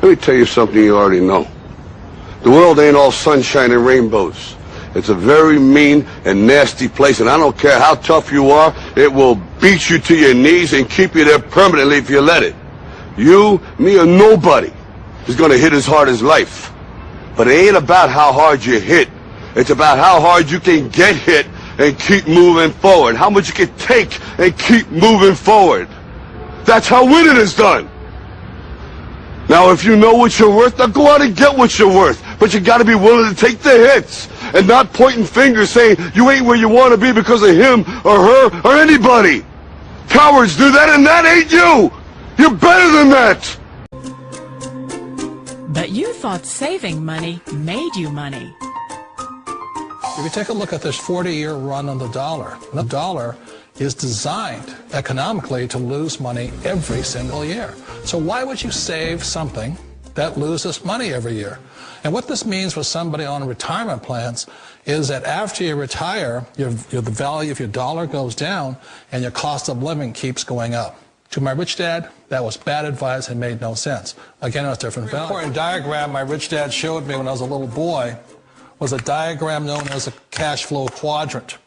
Let me tell you something you already know. The world ain't all sunshine and rainbows. It's a very mean and nasty place, and I don't care how tough you are, it will beat you to your knees and keep you there permanently if you let it. You, me, or nobody is gonna hit as hard as life. But it ain't about how hard you hit. It's about how hard you can get hit and keep moving forward. How much you can take and keep moving forward. That's how winning is done. Now, if you know what you're worth, now go out and get what you're worth. But you gotta be willing to take the hits and not pointing fingers saying you ain't where you want to be because of him or her or anybody. Cowards do that, and that ain't you. You're better than that. But you thought saving money made you money. If you take a look at this 40-year run on the dollar is designed economically to lose money every single year. So why would you save something that loses money every year? And what this means for somebody on retirement plans is that after you retire, the value of your dollar goes down and your cost of living keeps going up. To my rich dad, that was bad advice and made no sense. Again, it was different value. The important diagram my rich dad showed me when I was a little boy was a diagram known as a cash flow quadrant.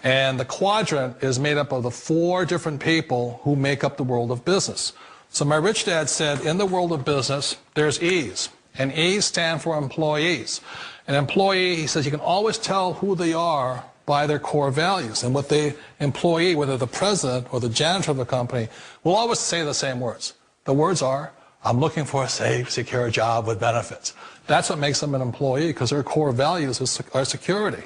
And the quadrant is made up of the 4 different people who make up the world of business. So my rich dad said, in the world of business, there's E's. And E's stand for employees. An employee, he says, you can always tell who they are by their core values. And what the employee, whether the president or the janitor of the company, will always say the same words. The words are, I'm looking for a safe, secure job with benefits. That's what makes them an employee, because their core values are security.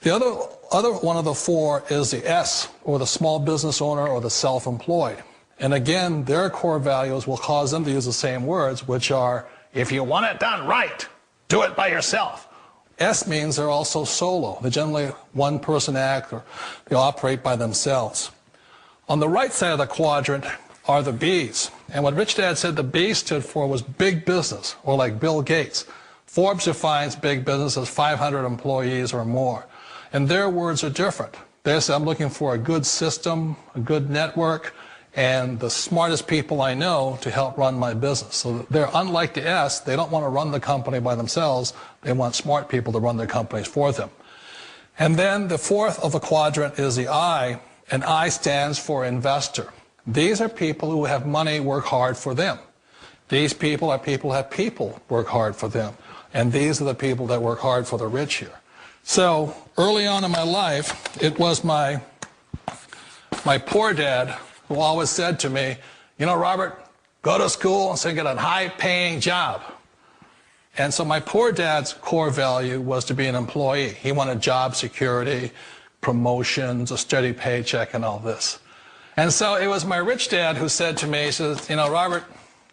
The other one of the 4 is the S, or the small business owner or the self-employed. And again, their core values will cause them to use the same words, which are, if you want it done right, do it by yourself. S means they're also solo. They're generally one-person act, or they operate by themselves. On the right side of the quadrant are the B's. And what Rich Dad said the B stood for was big business, or like Bill Gates. Forbes defines big business as 500 employees or more. And their words are different. They say, I'm looking for a good system, a good network, and the smartest people I know to help run my business. So they're unlike the S. They don't want to run the company by themselves. They want smart people to run their companies for them. And then the 4th of the quadrant is the I, and I stands for investor. These are people who have money work hard for them. These people are people who have people work hard for them. And these are the people that work hard for the rich here. So early on in my life, it was my poor dad who always said to me, you know, Robert, go to school and so get a high-paying job. And so my poor dad's core value was to be an employee. He wanted job security, promotions, a steady paycheck, and all this. And so it was my rich dad who said to me, he says, you know, Robert,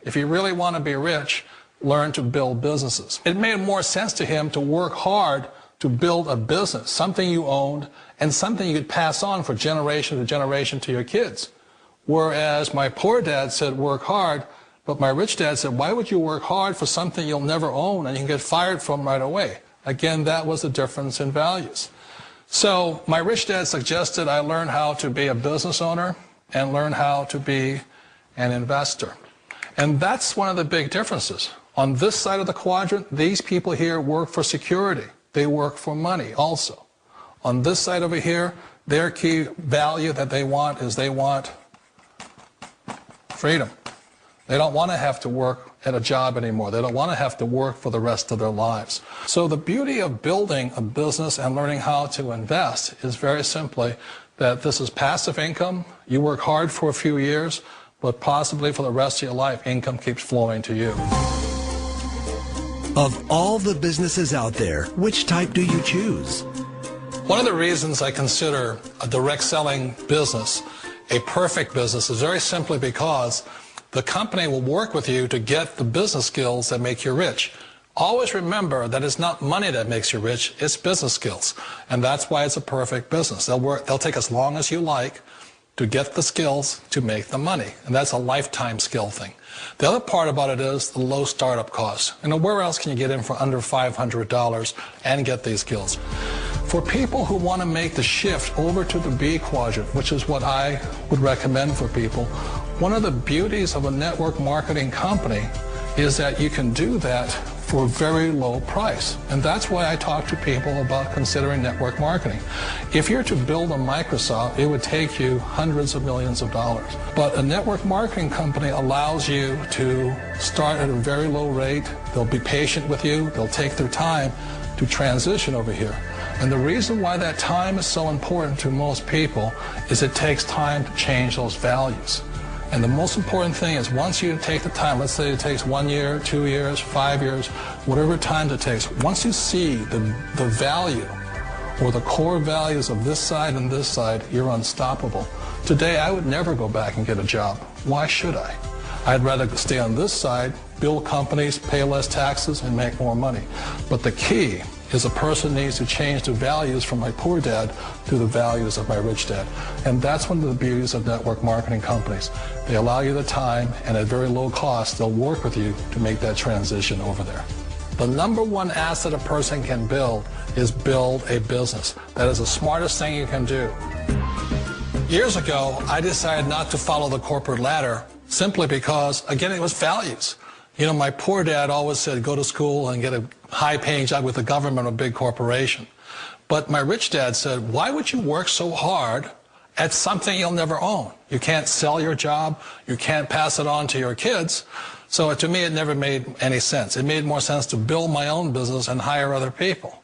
if you really want to be rich, learn to build businesses. It made more sense to him to work hard to build a business, something you owned, and something you could pass on for generation to generation to your kids. Whereas my poor dad said work hard, but my rich dad said, why would you work hard for something you'll never own and you can get fired from right away? Again, that was the difference in values. So my rich dad suggested I learn how to be a business owner and learn how to be an investor. And that's one of the big differences. On this side of the quadrant, these people here work for security. They work for money also. On this side over here, their key value that they want is they want freedom. They don't want to have to work at a job anymore. They don't want to have to work for the rest of their lives. So the beauty of building a business and learning how to invest is very simply that this is passive income. You work hard for a few years, but possibly for the rest of your life, income keeps flowing to you. Of all the businesses out there, which type do you choose? One of the reasons I consider a direct selling business a perfect business is very simply because the company will work with you to get the business skills that make you rich. Always remember that it's not money that makes you rich, it's business skills. And that's why it's a perfect business. They'll take as long as you like to get the skills to make the money. And that's a lifetime skill thing. The other part about it is the low startup cost. And where else can you get in for under $500 and get these skills? For people who want to make the shift over to the B quadrant, which is what I would recommend for people, one of the beauties of a network marketing company is that you can do that for a very low price. And that's why I talk to people about considering network marketing. If you're to build a Microsoft, it would take you hundreds of millions of dollars. But a network marketing company allows you to start at a very low rate. They'll be patient with you. They'll take their time to transition over here. And the reason why that time is so important to most people is it takes time to change those values. And the most important thing is once you take the time, let's say it takes 1 year, 2 years, 5 years, whatever time it takes, once you see the value or the core values of this side and this side, you're unstoppable. Today, I would never go back and get a job. Why should I? I'd rather stay on this side, build companies, pay less taxes, and make more money. But the key is a person needs to change the values from my poor dad to the values of my rich dad. And that's one of the beauties of network marketing companies. They allow you the time, and at very low cost, they'll work with you to make that transition over there. The number one asset a person can build is build a business. That is the smartest thing you can do. Years ago, I decided not to follow the corporate ladder simply because, again, it was values. You know, my poor dad always said, go to school and get a high-paying job with the government or a big corporation. But my rich dad said, why would you work so hard at something you'll never own? You can't sell your job. You can't pass it on to your kids. So to me, it never made any sense. It made more sense to build my own business and hire other people.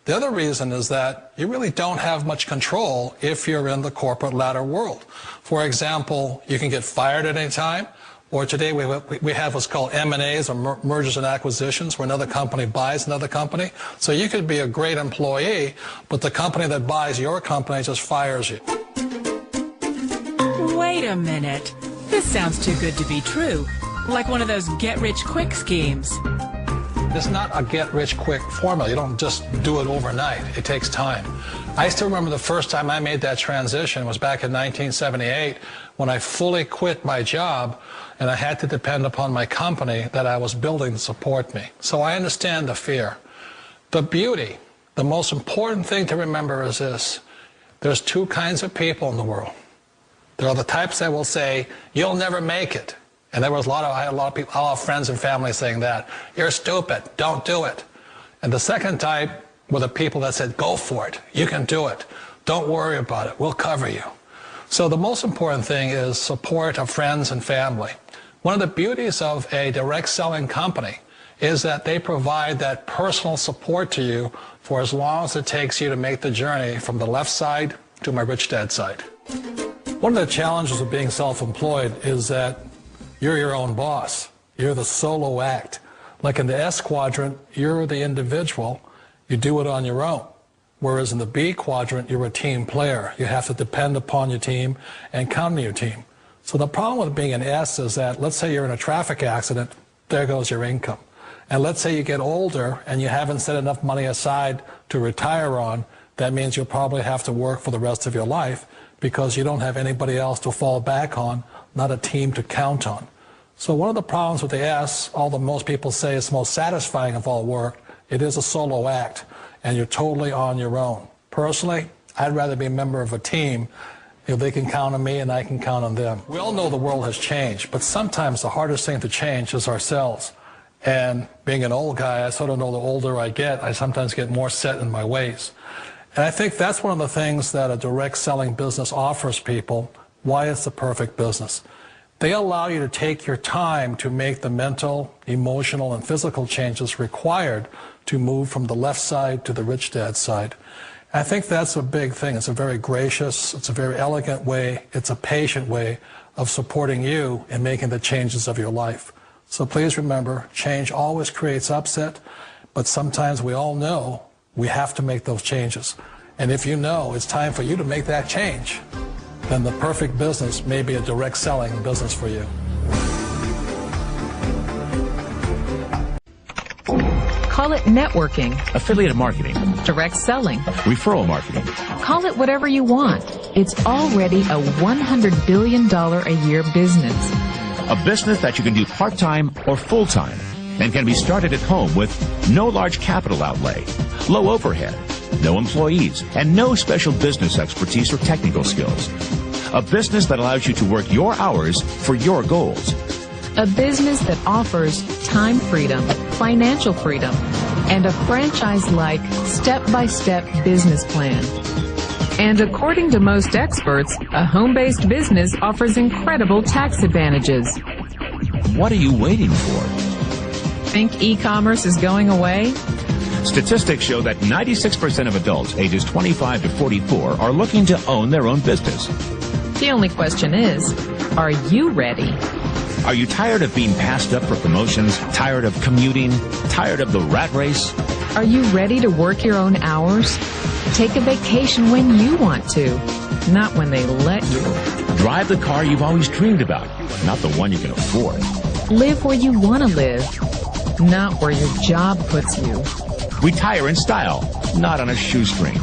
The other reason is that you really don't have much control if you're in the corporate ladder world. For example, you can get fired at any time. Or today we have what's called M&As, or mergers and acquisitions, where another company buys another company. So you could be a great employee, but the company that buys your company just fires you. Wait a minute. This sounds too good to be true. Like one of those get-rich-quick schemes. It's not a get-rich-quick formula. You don't just do it overnight. It takes time. I still remember the first time I made that transition was back in 1978 when I fully quit my job and I had to depend upon my company that I was building to support me. So I understand the fear. The beauty, the most important thing to remember is this. There's two kinds of people in the world. There are the types that will say, you'll never make it. And I had a lot of people, a lot of friends and family saying that. You're stupid. Don't do it. And the second type were the people that said, go for it. You can do it. Don't worry about it. We'll cover you. So the most important thing is support of friends and family. One of the beauties of a direct selling company is that they provide that personal support to you for as long as it takes you to make the journey from the left side to my rich dad side. One of the challenges of being self-employed is that you're your own boss. You're the solo act. Like in the S quadrant, you're the individual. You do it on your own. Whereas in the B quadrant, you're a team player. You have to depend upon your team and count on your team. So the problem with being an S is that, let's say you're in a traffic accident, there goes your income. And let's say you get older and you haven't set enough money aside to retire on, that means you'll probably have to work for the rest of your life because you don't have anybody else to fall back on, not a team to count on. So one of the problems with the S, although most people say it's the most satisfying of all work, it is a solo act, and you're totally on your own. Personally, I'd rather be a member of a team if they can count on me and I can count on them. We all know the world has changed, but sometimes the hardest thing to change is ourselves. And being an old guy, I sort of know the older I get, I sometimes get more set in my ways. And I think that's one of the things that a direct selling business offers people, why it's the perfect business. They allow you to take your time to make the mental, emotional, and physical changes required to move from the left side to the rich dad side. I think that's a big thing. It's a very gracious, it's a very elegant way, it's a patient way of supporting you in making the changes of your life. So please remember, change always creates upset, but sometimes we all know we have to make those changes. And if you know it's time for you to make that change, then the perfect business may be a direct selling business for you. Call it networking, affiliate marketing, direct selling, referral marketing. call it whatever you want. It's already a $100 billion a year business. A business that you can do part-time or full-time and can be started at home with no large capital outlay, low overhead, no employees, and no special business expertise or technical skills. A business that allows you to work your hours for your goals. A business that offers time freedom, financial freedom, and a franchise-like, step-by-step business plan. And according to most experts, a home-based business offers incredible tax advantages. What are you waiting for? Think e-commerce is going away? Statistics show that 96% of adults ages 25 to 44 are looking to own their own business. The only question is, are you ready? Are you tired of being passed up for promotions? Tired of commuting? Tired of the rat race? Are you ready to work your own hours? Take a vacation when you want to, not when they let you. Drive the car you've always dreamed about, not the one you can afford. Live where you want to live, not where your job puts you. Retire in style, not on a shoestring.